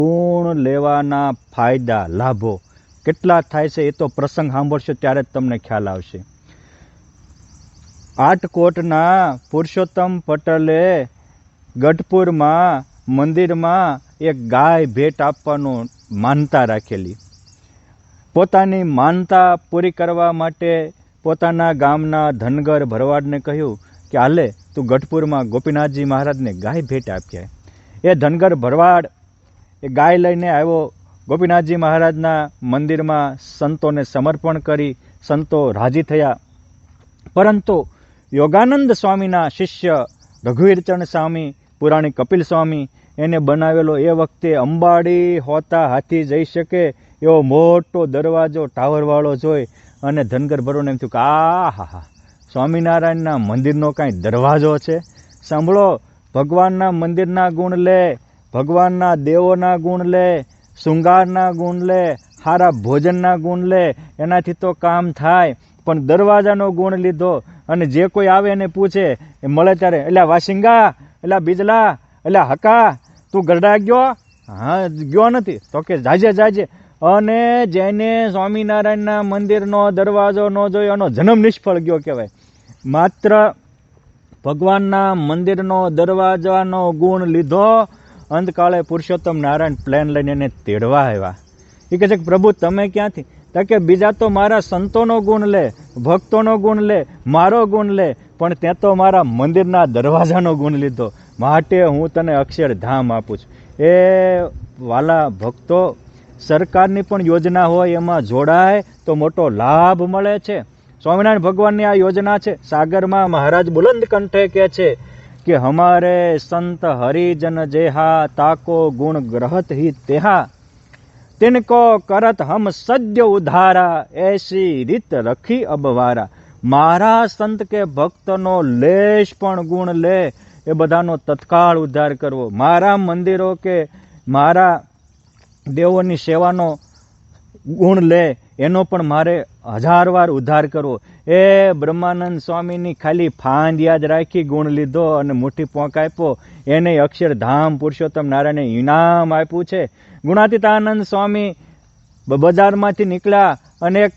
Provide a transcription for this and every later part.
ગુણ લેવાના ફાયદા લાભો કેટલા થાય છે એ તો પ્રસંગ સાંભળશો ત્યારે જ તમને ખ્યાલ આવશે. આટકોટના પુરુષોત્તમ પટેલે ગઢપુરમાં મંદિરમાં એક ગાય ભેટ આપવાનું માનતા રાખેલી. પોતાની માનતા પૂરી કરવા માટે પોતાના ગામના ધનગર ભરવાડને કહ્યું કે હાલે તું ગઢપુરમાં ગોપીનાથજી મહારાજને ગાય ભેટ આપ્યા. એ ધનગર ભરવાડ એ ગાય લઈને આવ્યો. ગોપીનાથજી મહારાજના મંદિરમાં સંતોને સમર્પણ કરી સંતો રાજી થયા. પરંતુ યોગાનંદ સ્વામીના શિષ્ય રઘુવીરચંદ સ્વામી પુરાણી કપિલ સ્વામી એને બનાવેલો એ વખતે અંબાડી હોતા હાથી જઈ શકે એવો મોટો દરવાજો ટાવરવાળો જોઈ અને ધનગર ભરોને એમ થયું કે આ હા સ્વામિનારાયણના મંદિરનો કાંઈ દરવાજો છે. સાંભળો, ભગવાનના મંદિરના ગુણ લે, ભગવાનના દેવોના ગુણ લે, શૃંગારના ગુણ લે, સારા ભોજનના ગુણ લે, એનાથી તો કામ થાય. પણ દરવાજાનો ગુણ લીધો અને જે કોઈ આવે એને પૂછે એ મળે ત્યારે એટલે વાસિંગા, એટલે બીજલા, એટલે હકા તું ગરડા ગયો? હા ગયો નથી તો કે જાજે જાજે. અને જેને સ્વામિનારાયણના મંદિરનો દરવાજો ન જોયો એનો જન્મ નિષ્ફળ ગયો કહેવાય. માત્ર ભગવાનના મંદિરનો દરવાજાનો ગુણ લીધો. અંતકાળે પુરુષોત્તમ નારાયણ પ્લેન લઈને એને તેડવા આવ્યા. એ કહે છે કે પ્રભુ તમે ક્યાંથી? તો કે બીજા તો મારા સંતોનો ગુણ લે, ભક્તોનો ગુણ લે, મારો ગુણ લે, પણ ત્યાં તો મારા મંદિરના દરવાજાનો ગુણ લીધો, માટે હું તને અક્ષરધામ આપું છું. એ વાલા ભક્તો, સરકારની પણ યોજના હોય એમાં જોડાય તો મોટો લાભ મળે છે. સ્વામિનારાયણ ભગવાનની આ યોજના છે. સાગરમાં મહારાજ બુલંદ કંઠે કહે છે કે હમારે સંત હરિજન જેહા તાકો ગુણ ગ્રહત હી તેહા तिनको करत हम सद्य उधारा ऐसी રીત રખી અબવારા. મારા સંત કે ભક્તનો લેશ પણ ગુણ લે એ બધાનો તત્કાળ ઉદ્ધાર કરવો. મારા મંદિરો કે મારા દેવોની સેવાનો ગુણ લે એનો પણ મારે 1000 વાર ઉદ્ધાર કરવો. એ બ્રહ્માનંદ સ્વામીની ખાલી ફાંદ યાદ રાખી ગુણ લીધો અને મુઠ્ઠી પોંક આપ્યો. એને અક્ષરધામ પુરુષોત્તમ નારાયણે ઇનામ આપ્યું છે. ગુણાતીતાનંદ સ્વામી બજારમાંથી નીકળ્યા અને એક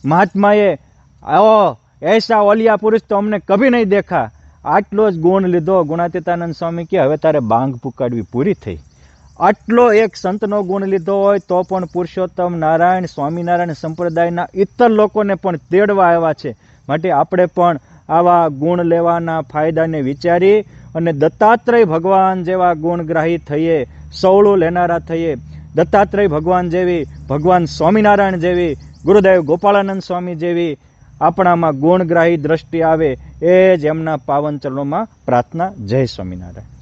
મહાત્માએ આવો એસા ઓલિયા પુરુષ તો અમને કભી નહીં દેખા, આટલો જ ગુણ લીધો. ગુણાતીતાનંદ સ્વામી કે હવે તારે બાંગ પુકાડવી પૂરી થઈ. આટલો એક સંતનો ગુણ લીધો હોય તો પણ પુરુષોત્તમ નારાયણ સ્વામિનારાયણ સંપ્રદાયના ઇતર લોકોને પણ તેડવા આવ્યા છે. માટે આપણે પણ આવા ગુણ લેવાના ફાયદાને વિચારી અને દત્તાત્રેય ભગવાન જેવા ગુણગ્રાહી થઈએ, સવળું લેનારા થઈએ. દત્તાત્રેય ભગવાન જેવી, ભગવાન સ્વામિનારાયણ જેવી, ગુરુદેવ ગોપાળાનંદ સ્વામી જેવી આપણામાં ગુણગ્રાહી દ્રષ્ટિ આવે એ જ એમના પાવન ચરણોમાં પ્રાર્થના. જય સ્વામિનારાયણ.